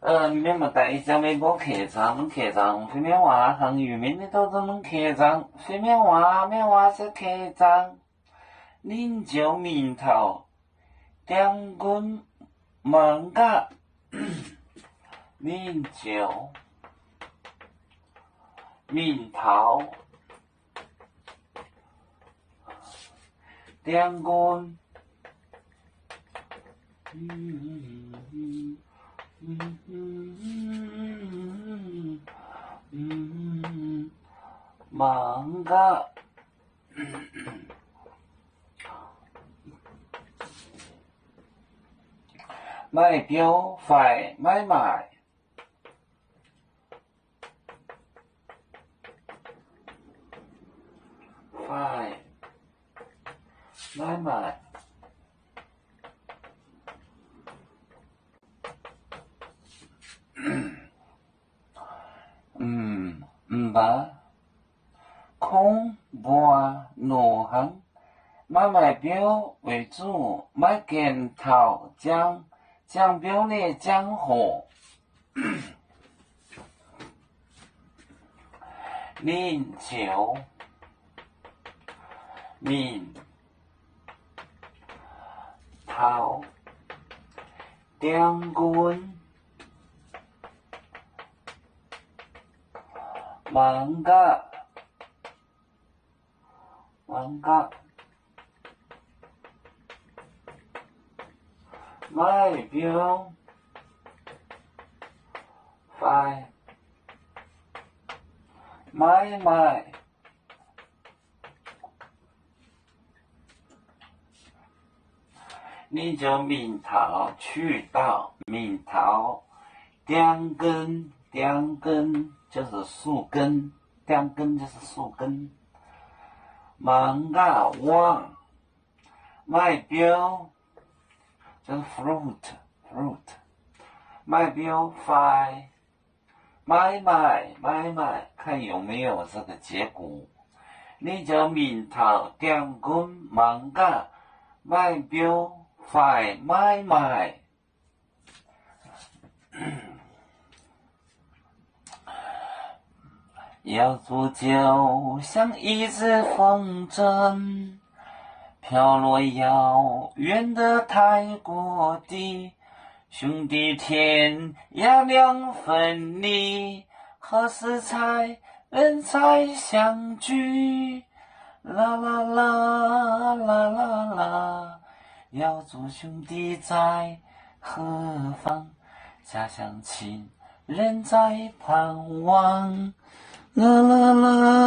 你们没带小美国客栈，飞面娃很有名的都是门客栈，飞面娃是客栈，领袖名头，两棍门嘎，领袖名头，两棍。忙个，买表快买卖，快买卖。吧，空博挪行，买卖表为主，买件头讲表的讲货，领袖名头，两棍。忙个，买表，快买卖，你就名头渠道，名头，两根就是树根，两根就是树根。忙个网，买表就是 fruit，买表快买卖，看有没有这个结果。你就名头两根忙个买表快买卖。要做就像一只风筝，飘落遥远的泰国地，兄弟天涯两分离，何时人才相聚？啦啦啦啦啦啦，要做兄弟在何方？家乡亲人在盼望。啦啦啦。